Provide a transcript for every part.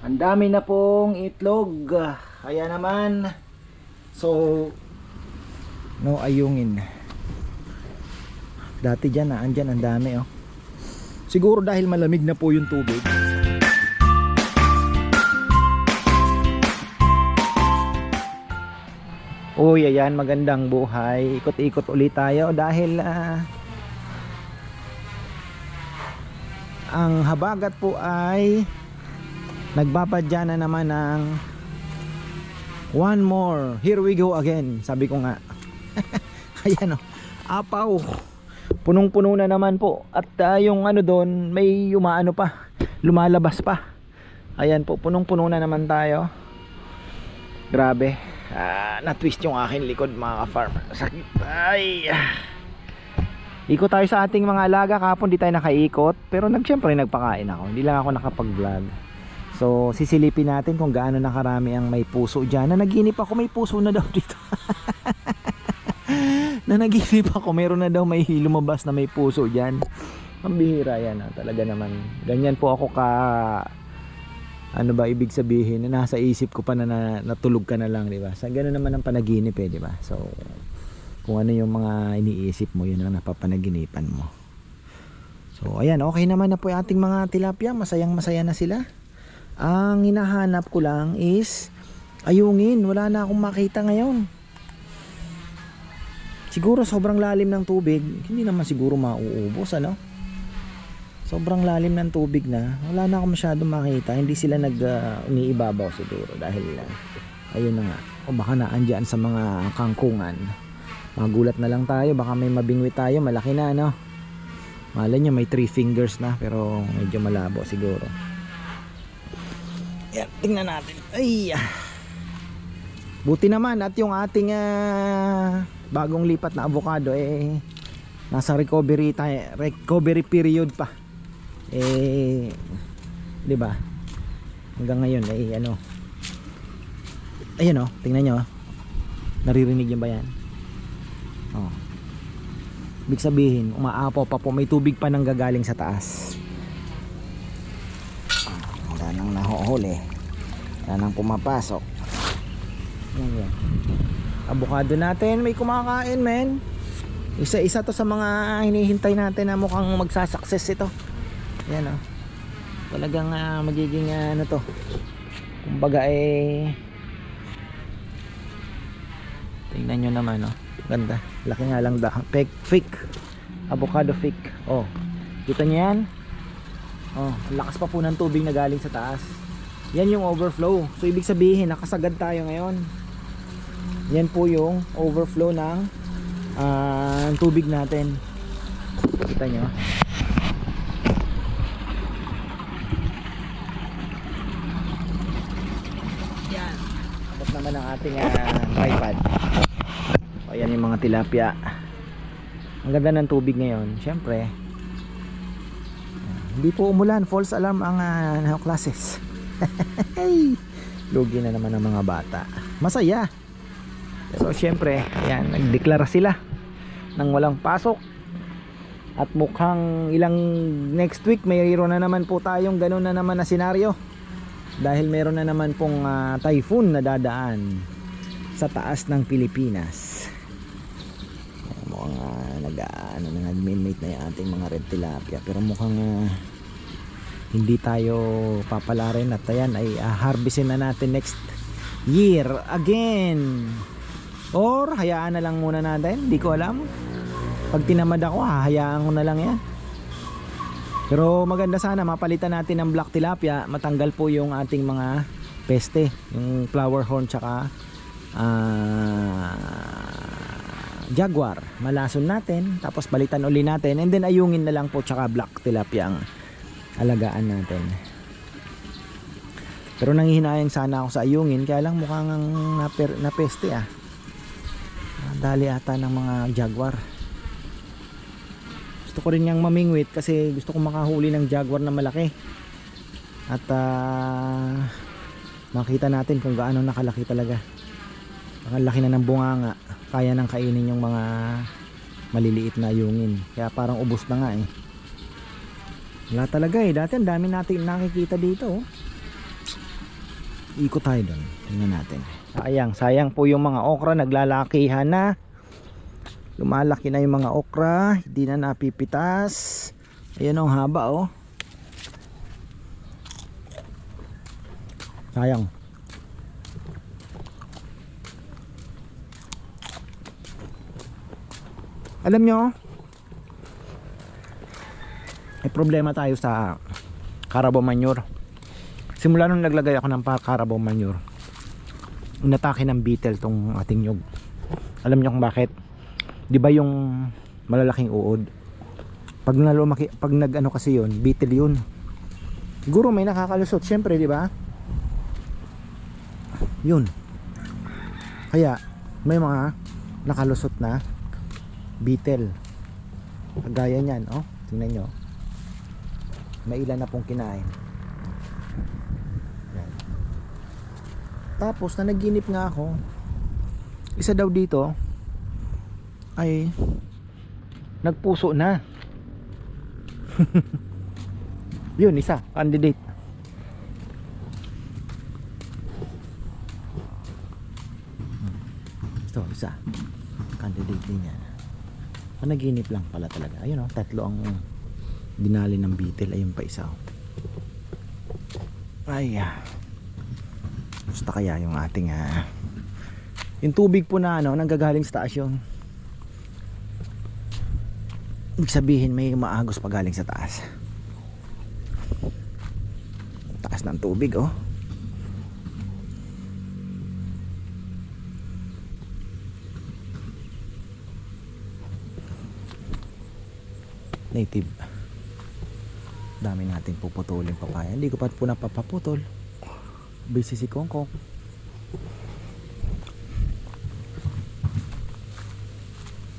Ang dami na pong itlog. Kaya naman, so no ayungin. Dati dyan andyan ang dami oh. Siguro dahil malamig na po yung tubig. Uy, ayan, magandang buhay. Ikot-ikot ulit tayo dahil ang habagat po ay nagbapadya na naman ng one more. Here we go again. Sabi ko nga. Ayan o. Apaw. Punong-puno na naman po. At yung ano doon, may umaano pa. Lumalabas pa. Ayan po, punong-puno na naman tayo. Grabe. Na-twist yung aking likod mga ka-farmer. Sakit. Ay. Ikot tayo sa ating mga alaga. Kahapon di tayo nakaikot. Pero syempre nagpakain ako. Hindi lang ako nakapag-vlog. So sisilipin natin kung gaano nakarami ang may puso dyan. Nanaginip ako may puso na daw dito. Nanaginip ako meron na daw may lumabas na may puso dyan. Ang bihira yan talaga naman. Ganyan po ako ka... Ano ba ibig sabihin? Nasa isip ko pa na natulog ka na lang, di ba? Sa gano'n naman ang panaginip eh, di ba? So kung ano yung mga iniisip mo, yun ang napapanaginipan mo. So ayan, okay naman na po yung ating mga tilapia. Masayang masaya na sila. Ang hinahanap ko lang is ayungin. Wala na akong makita ngayon. Siguro sobrang lalim ng tubig. Hindi naman siguro mauubos, ano? Sobrang lalim ng tubig na. Wala na akong masyadong makita. Hindi sila umiibabaw siguro. Dahil ayun na nga. O baka naandyan sa mga kangkungan. Magulat na lang tayo. Baka may mabingwit tayo. Malaki na, no? Malay nyo may 3 fingers na. Pero medyo malabo siguro. Yan, tingnan natin. Ay, buti naman at yung ating bagong lipat na avocado nasa recovery period pa. 'Di ba? Hanggang ngayon ano. Ayun oh, tingnan niyo. Naririnig niyo ba 'yan? Oh. Ibig sabihin, umaapaw pa po, may tubig pa nang gagaling sa taas. Wala nang nahuhuli. Wala nang pumapasok. Ayan. Avocado natin, may kumakain, men. Isa-isa to sa mga hinihintay natin na mukhang magsasucess ito. Ayan o. Talagang magiging ano to. Kumbaga tingnan nyo naman o. Ganda. Laki nga lang fake. Avocado fake. Oh. Kita nyo yan? Oh, lakas pa po ng tubig na galing sa taas. Yan yung overflow. So ibig sabihin nakasagad tayo ngayon. Yan po yung overflow ng tubig natin. Kita nyo? Yan. Tapos naman ang ating tripod. O yan yung mga tilapia. Ang ganda ng tubig ngayon. Siyempre hindi po umulan. False alarm ang classes. Lugi na naman ang mga bata. Masaya. Pero syempre, ayan, nagdeklara sila nang walang pasok. At mukhang next week mayroon na naman po tayong ganun na naman na senaryo. Dahil meron na naman pong typhoon na dadaan sa taas ng Pilipinas. Mukhang nag-minmate na yung ating mga red tilapia. Pero mukhang hindi tayo papalarin at ayan ay harvestin na natin next year again. Or hayaan na lang muna natin. Hindi ko alam. Pag tinamad ako, hahayaan ko na lang yan. Pero maganda sana mapalitan natin ng black tilapia. Matanggal po yung ating mga peste. Yung flower horn tsaka jaguar. Malason natin. Tapos balitan uli natin. And then ayungin na lang po tsaka black tilapia ang alagaan natin. Pero nanghihinayang sana ako sa ayungin. Kaya lang mukhang napeste dali ata ng mga jaguar. Gusto ko rin niyang mamingwit kasi gusto ko makahuli ng jaguar na malaki. At makita natin kung gaano nakalaki talaga. Ang laki na ng bunganga. Kaya nang kainin yung mga maliliit na ayungin. Kaya parang ubos na nga Wala talaga Dati ang dami natin nakikita dito Ikot tayo doon. Tingnan natin. Sayang po yung mga okra, naglalakihan na. Lumalaki na yung mga okra, hindi na napipitas. Ayan ang haba oh. Sayang. Alam nyo, may problema tayo sa carabao manure. Simula nung naglagay ako ng carabao manure, inatake ng beetle tong ating nyug. Alam nyo kung bakit? Di ba yung malalaking uod, pag nag-ano kasi yun, beetle yun. Siguro may nakakalusot, syempre, di ba? Yun. Kaya may mga nakalusot na beetle. Kagaya niyan, oh. Tingnan nyo. May ilan na pong kinain. Yan. Tapos na naginip nga ako, isa daw dito ay nagpuso na. Yun, isa, candidate. Ito, isa, candidate din yan. Panaginip lang pala talaga. Ayun oh, tatlo ang dinali ng beetle. Ayun pa isa oh. Ay, gusto kaya yung ating yung tubig po na ano, nanggagaling sa taas yun. Ibig sabihin may maagos pa galing sa taas. Taas ng tubig oh. Native. Dami natin puputulin papaya. Hindi ko pa po napapaputol. Busy si Kongkong.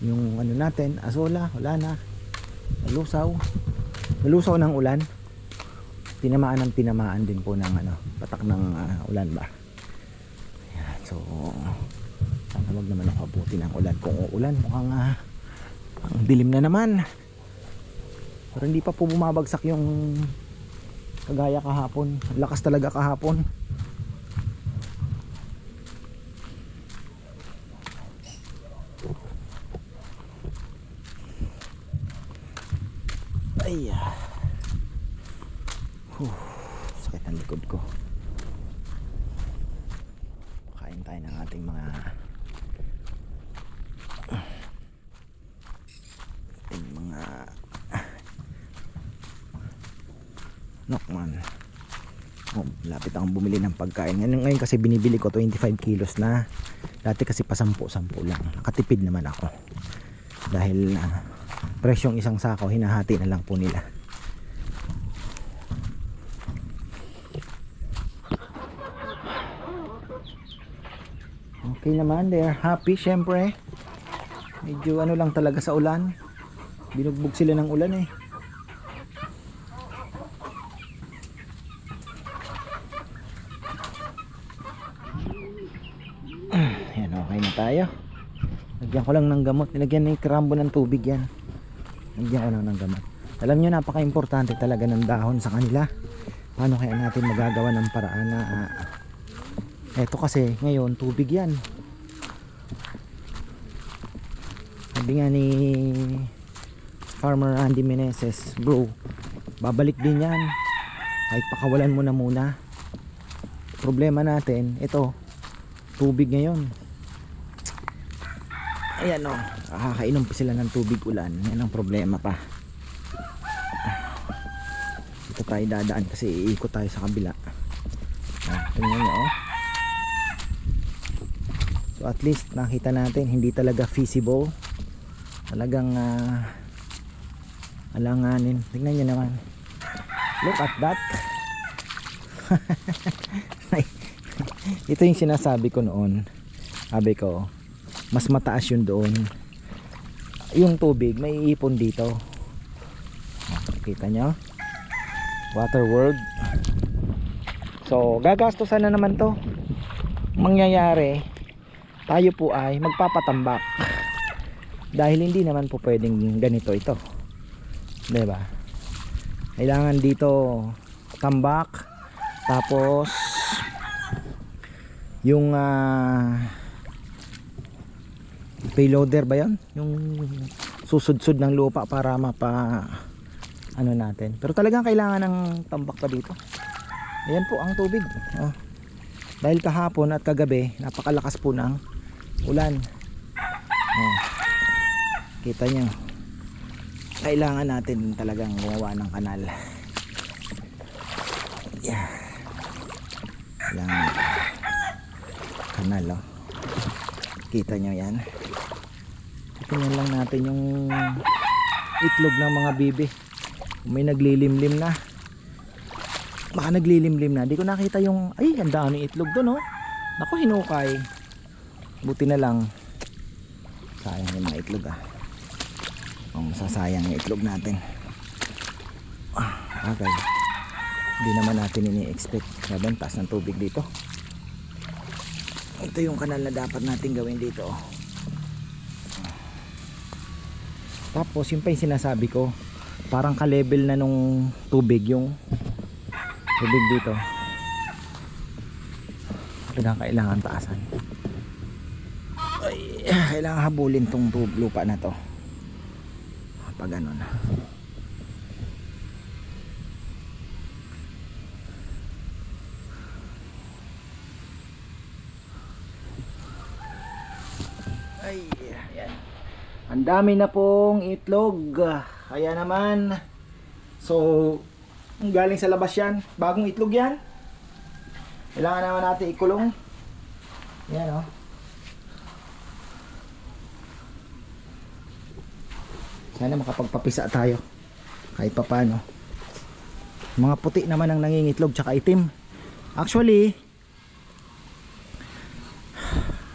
Yung ano natin, asola, wala na. Nalusaw ng ulan. Tinamaan din po ng ano, patak ng ulan ba. Ayan, so sana wag naman nakabuti ng ulan. Kung uulan, mukhang ang dilim na naman. Pero hindi pa po bumabagsak yung kagaya kahapon. Lakas talaga kahapon. Ay, sakit ang likod ko. Kain tayo ng ating mga Nokman. Oh, lapit akong bumili ng pagkain. Ngayon kasi binibili ko 25 kilos na. Dati kasi pa 10 lang. Nakatipid naman ako. Dahil presyong isang sako, hinahati na lang po nila. Okay naman, they are happy syempre. Medyo ano lang talaga sa ulan. Binugbog sila ng ulan eh. Ayan, okay na tayo. Lagyan ko lang ng gamot. Nilagyan na yung karambo ng tubig yan. Lagyan ko lang ng gamot. Alam nyo, napaka-importante talaga ng dahon sa kanila. Paano kaya natin magagawa ng paraan na eto kasi ngayon tubig yan. Sabi nga ni Farmer Andy Meneses, bro, babalik din yan kahit pakawalan mo na muna. Problema natin ito, tubig ngayon. Ayan o, kakainom pa sila ng tubig ulan. Yan ang problema pa. Dito tayo dadaan kasi iikot tayo sa kabila. Tingnan nyo oh. So at least nakita natin hindi talaga feasible. Talagang alanganin. Tingnan nyo naman. Look at that. Ito yung sinasabi ko noon. Sabi ko, mas mataas yun doon. Yung tubig may iipon dito. Kita nyo? Water world. So gagastusan na naman to. Mangyayari, tayo po ay magpapatambak. Dahil hindi naman po pwedeng ganito ito. Diba? Kailangan dito tambak. Tapos yung payloader ba yan? Yung susudsud ng lupa para mapa ano natin. Pero talagang kailangan ng tambak pa dito. Ayan po ang tubig. Oh. Dahil kahapon at kagabi napakalakas po ng ulan. Oh. Kita nyo, kailangan natin talagang gumawa ng kanal. Yeah. Kailangan kanal, oh. Kita nyo yan. Tingnan lang natin yung itlog ng mga bibi. May naglilimlim na. Baka naglilimlim na. Di ko nakita yung, ay, ang daming itlog doon, oh. Naku, hinukay. Buti na lang. Sayang yung mga itlog, ah. Masasayang yung itlog natin. Okay. Hindi naman natin ini-expect. Sabi, taas ng tubig dito. Ito yung kanal na dapat natin gawin dito, oh. Tapos yung pa yung sinasabi ko, parang ka-level na nung tubig yung tubig dito. Kailangan taasan. Ay, kailangan habulin tong lupa na to. Pag ganun. Ay, ayan. Ang dami na pong itlog. Kaya naman, so galing sa labas yan, bagong itlog yan. Kailangan naman natin ikulong. Yan, oh. Sana makapagpapisa tayo kahit pa paano. Mga puti naman ang nangingitlog tsaka itim. Actually,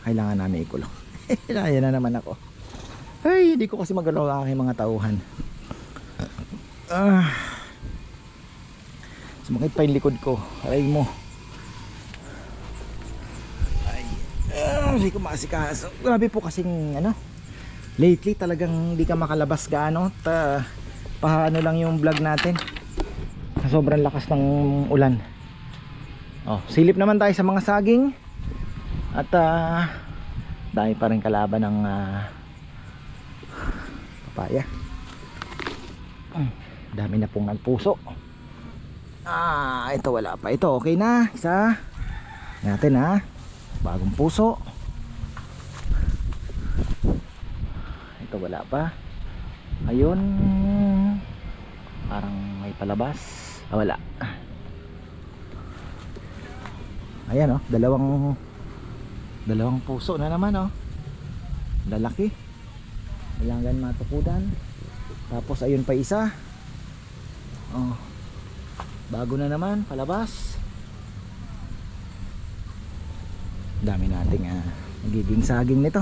kailangan namin ikulong. Ayan na naman ako. Ay, hindi ko kasi magalaw ang aking mga tauhan. Sumakit pa yung likod ko. Aray mo. Ay, hindi ko maasikaso. Grabe po kasing ano, lately talagang hindi ka makalabas gaano. Paano lang yung vlog natin. Sobrang lakas ng ulan. Oh, silip naman tayo sa mga saging. At dahil pa rin kalaban ng papaya. Dami na pong nagpuso. Ito wala pa. Ito okay na. Isa natin, ha. Bagong puso. Ito wala pa. Ayun, parang may palabas. Wala. Ayan, oh, dalawang puso na naman, oh. Lalaki. Kailangan matukudan. Tapos ayun pa isa. Oh. Bago na naman, palabas. Dami nating magiging saging nito.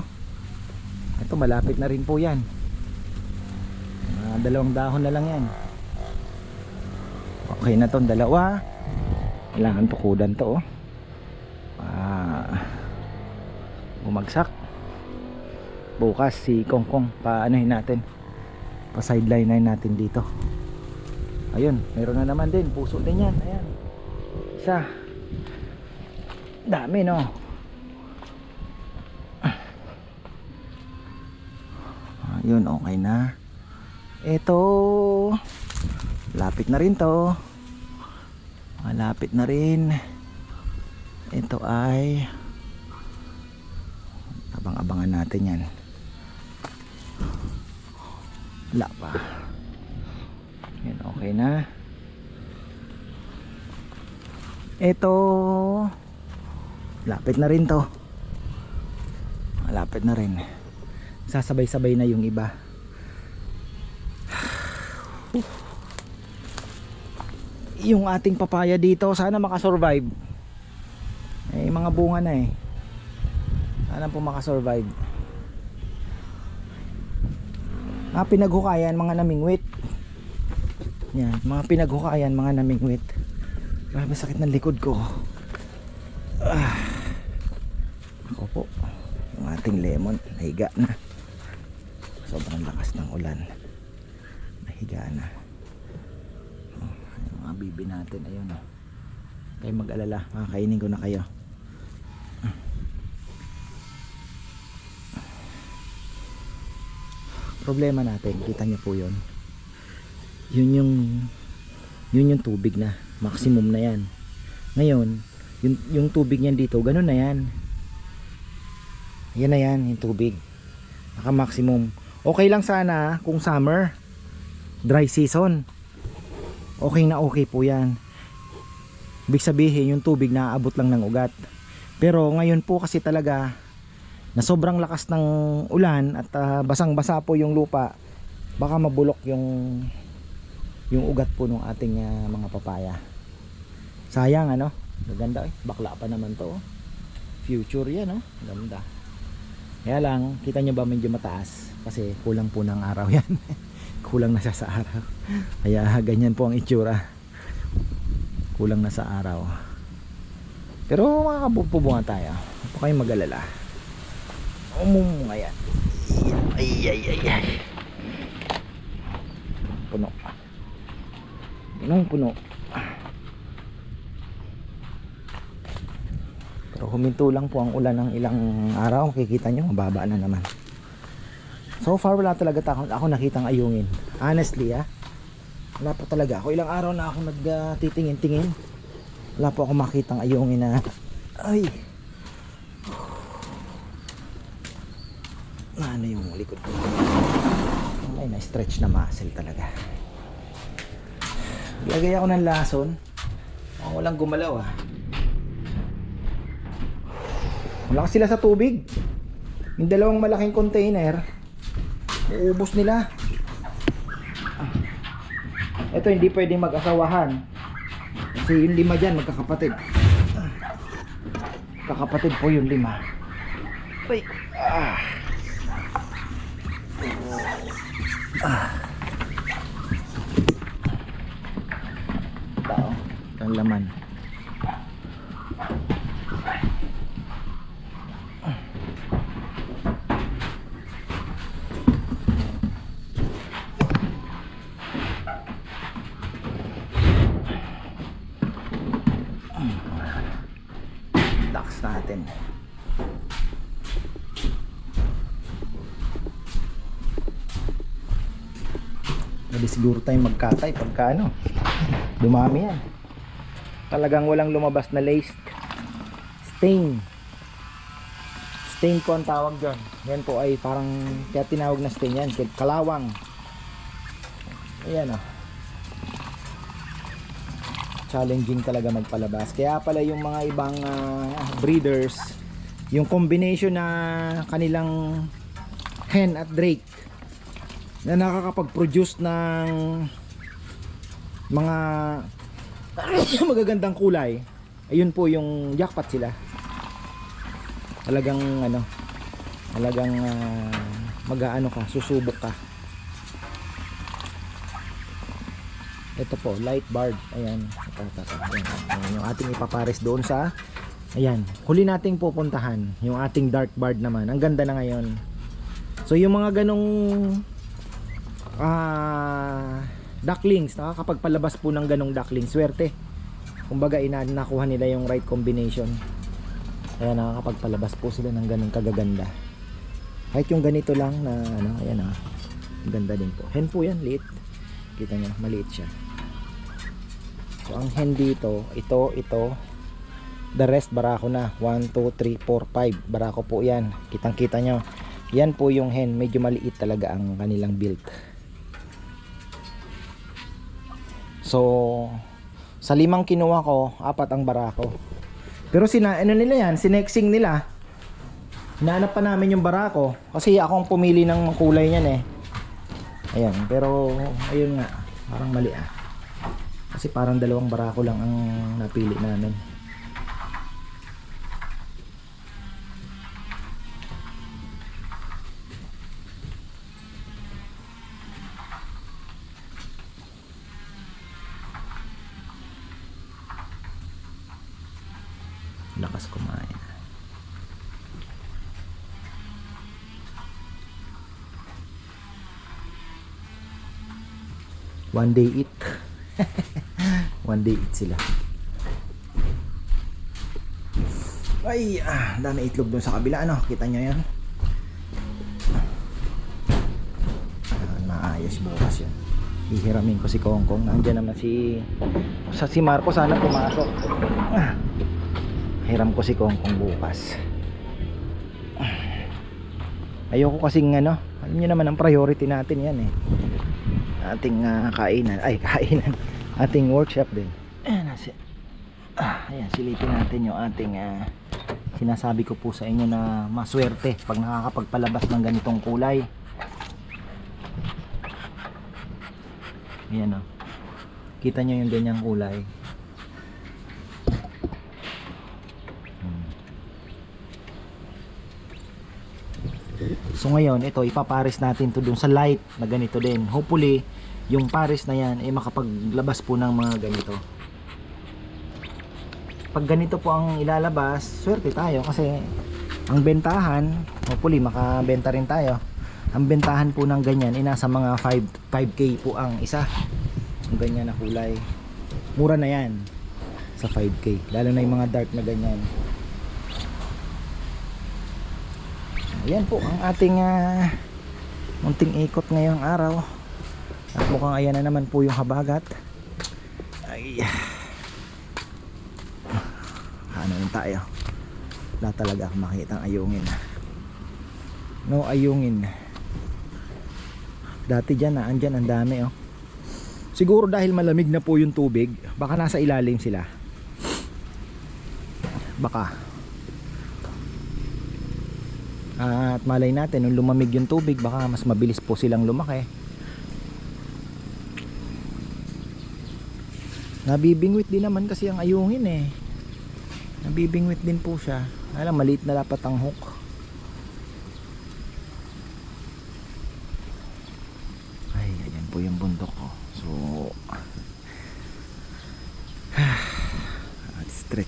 Ito malapit na rin po yan. Dalawang dahon na lang yan. Okay na tong dalawa. Kailangan tukudan to, oh. Bumagsak. Bukas si Kongkong paanohin natin, pa sideline natin dito. Ayun, meron na naman din puso din yan. Ayan, isa. Dami, no. Ayun, okay na. Ito lapit na rin to. Malapit na rin. Ito ay abang-abangan natin yan. Wala pa. Yan, okay na. Ito lapit na rin to. Malapit na rin. Sasabay-sabay na yung iba. Yung ating papaya dito sana makasurvive. Mga bunga na eh. Sana po makasurvive. Mga pinaghukayan, mga namingwit. Yan, mga pinaghukayan, mga namingwit. Grabe sakit ng likod ko. Ako po, yung ating lemon nahiga na. Sobrang lakas ng ulan. Nahiga na. Mga bibi natin, ayun, kayo mag-alala, makakainin ko na kayo. problema natin, kita niyo po yun. Yun yung tubig na maximum na yan. Ngayon yung tubig niyan dito, ganun na yan. Yan na yan yung tubig, naka maximum. Okay lang sana kung summer, dry season, okay na okay po yan. Ibig sabihin yung tubig naaabot lang ng ugat. Pero ngayon po kasi talaga na sobrang lakas ng ulan at basang-basa po yung lupa, baka mabulok yung ugat po ng ating mga papaya. Sayang ano, maganda bakla pa naman to. Future yan ganda. Kaya lang, kita nyo ba medyo mataas kasi kulang po ng araw yan. Kulang na siya sa araw. Kaya ganyan po ang itsura. Kulang na sa araw. Pero makakabubunga tayo. Huwag po kayong mag-alala. Ngayon. Ay. Puno. Puno. Pero huminto lang po ang ulan ng ilang araw. Makikita nyo, mababa na naman. So far wala talaga ako nakitang ayungin. Honestly wala po talaga ako. Ilang araw na ako nagtitingin-tingin. Wala po ako makitang ayungin na ay ano yung likod ko. Ay na-stretch na muscle talaga. Lagay ako ng lason. Walang gumalaw Wala sila sa tubig. Yung dalawang malaking container uubos nila. Ito hindi pwedeng mag-asawahan kasi yung 5 dyan magkakapatid. Kakapatid po yung 5. Ay. Tao ang laman. Natin hindi siguro tayo magkatay pagka dumami yan. Talagang walang lumabas na laced stain po ang tawag dyan. Yan po ay parang kaya tinawag na stain yan, kalawang. Ayan challenging talaga magpalabas. Kaya pala yung mga ibang breeders, yung combination na kanilang hen at drake na nakakapag-produce ng mga magagandang kulay, ayun po yung jackpot sila. Talagang mag-aano ka, susubok ka. Ito po, light barred. Ayan. Ayan yung ating ipapares doon sa ayan, huli nating pupuntahan yung ating dark barred naman. Ang ganda na ngayon. So yung mga ganong ducklings, nakakapagpalabas po ng ganong ducklings, swerte. Kumbaga nakuha nila yung right combination. Kaya nakakapagpalabas po sila ng ganong kagaganda. Kahit yung ganito lang na ayan ganda din po. Hen po yan, liit. Kita nyo, maliit siya. So ang hen dito, ito, the rest barako na. 1, 2, 3, 4, 5 barako po yan. Kitang kita nyo, yan po yung hen. Medyo maliit talaga ang kanilang build. So sa 5 kinuha ko, 4 ang barako. Pero nila yan, sinexing nila. Hinahanap pa namin yung barako kasi ako ang pumili ng kulay niyan ayan, pero ayun nga, parang mali kasi parang 2 barako lang ang napili namin. Lakas kumain. One day eat. One day eat sila. Ay, dami itlog doon sa kabila, kita nyo yan. hihiramin ko si Kongkong. Nandiyan naman si Marco, sana pumasok. Hiram ko si Kongkong bukas. Ayoko kasing ano, alam niyo naman ang priority natin yan eh. Ating kainan, ating workshop din. Ayan, silipin natin yung ating sinasabi ko po sa inyo na maswerte pag nakakapagpalabas ng ganitong kulay. Ayan o, kita nyo yung ganyang kulay. So ngayon ito ipapares natin to dun sa light na ganito din. Hopefully yung pares na yan ay makapaglabas po ng mga ganito. Pag ganito po ang ilalabas, swerte tayo kasi ang bentahan, hopefully makabenta rin tayo. Ang bentahan po ng ganyan ay nasa mga 5k po ang isa. Ang ganyan na kulay. Mura na yan sa 5k, lalo na yung mga dark na ganyan. Ayan po ang ating munting ikot ngayong araw. At mukhang ayan na naman po yung habagat. Ay, ano yun tayo. Wala talaga akong makita ang ayungin. No ayungin. Dati dyan andyan ang dami oh. Siguro dahil malamig na po yung tubig, baka nasa ilalim sila. Baka. At malay natin nung lumamig yung tubig, baka mas mabilis po silang lumaki. Nabibingwit din naman kasi ang ayungin eh. Nabibingwit din po siya. Alam, maliit na dapat ang hook. Ay, ayan po yung bundok ko. So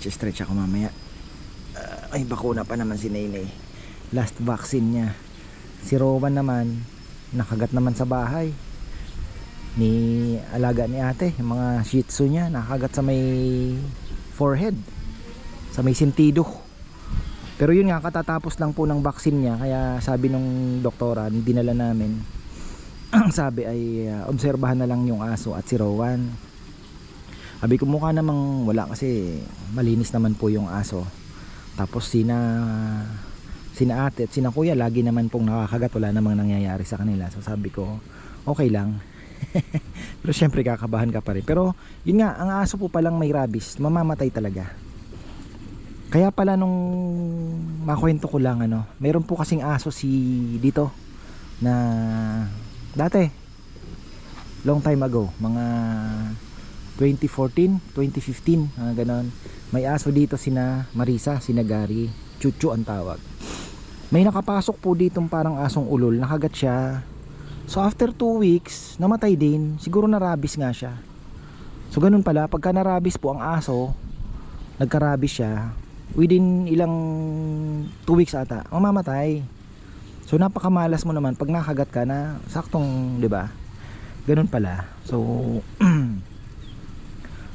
stretch ako mamaya. Ay, bakuna pa naman si Naynay. Last vaccine niya. Si Rowan naman nakagat naman sa bahay ni alaga ni ate, yung mga shih tzu niya nakagat sa may forehead, sa may sentido. Pero yun nga, katatapos lang po ng vaccine niya, kaya sabi nung doktora, dinala namin, ang sabi ay obserbahan na lang yung aso at si Rowan. Sabi ko mukha namang wala kasi malinis naman po yung aso. Tapos sina ate at sina kuya lagi naman pong nakakagat, wala namang nangyayari sa kanila. So sabi ko okay lang. Pero syempre kakabahan ka pa rin. Pero yun nga, ang aso po palang may rabies, mamamatay talaga. Kaya pala nung makwento ko lang meron po kasing aso dito na dati long time ago, mga 2014, 2015, ganon. May aso dito sina Marisa, sina Gary, Chuchu ang tawag. May nakapasok po ditong parang asong ulol, nakagat siya. So after 2 weeks, namatay din. Siguro na-rabies nga siya. So ganun pala, pagka na-rabies po ang aso, nagka-rabies siya, within ilang 2 weeks ata, mamamatay. So napakamalas mo naman pag nakagat ka na saktong, 'di ba? Ganun pala. So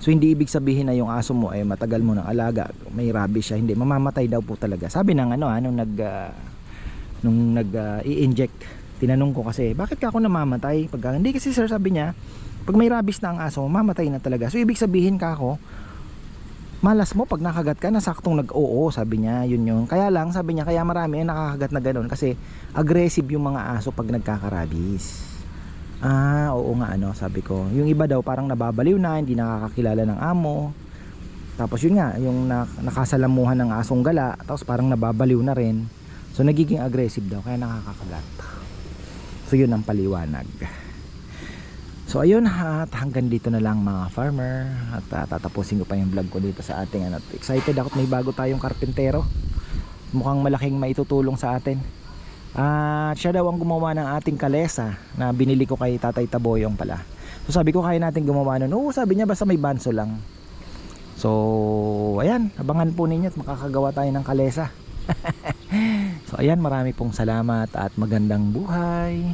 so hindi ibig sabihin na yung aso mo ay matagal mo nang alaga, may rabies siya, hindi, mamamatay daw po talaga. Sabi ng nung i-inject, tinanong ko kasi bakit ka ako namamatay pag hindi, kasi sir sabi niya pag may rabies na ang aso mamamatay na talaga. So ibig sabihin ka ako malas mo pag nakagat ka na saktong nag-oo, sabi niya. Yun kaya lang sabi niya, kaya marami ang nakakagat na ganoon kasi aggressive yung mga aso pag nagkaka-rabies. Oo nga sabi ko. Yung iba daw parang nababaliw na, hindi nakakakilala ng amo. Tapos yun nga, yung nakasalamuhan ng asong gala, tapos parang nababaliw na rin. So nagiging aggressive daw, kaya nakakakagat. So yun ang paliwanag. So ayun, at hanggang dito na lang mga farmer. At tatapusin ko pa yung vlog ko dito sa ating excited ako, may bago tayong karpentero. Mukhang malaking maitutulong sa atin. At siya daw ang gumawa ng ating kalesa na binili ko kay Tatay Taboyong pala. So sabi ko kaya natin gumawa nun. Oo, sabi niya basta may banso lang. So ayan, abangan po ninyo at makakagawa tayo ng kalesa. So ayan, marami pong salamat at magandang buhay.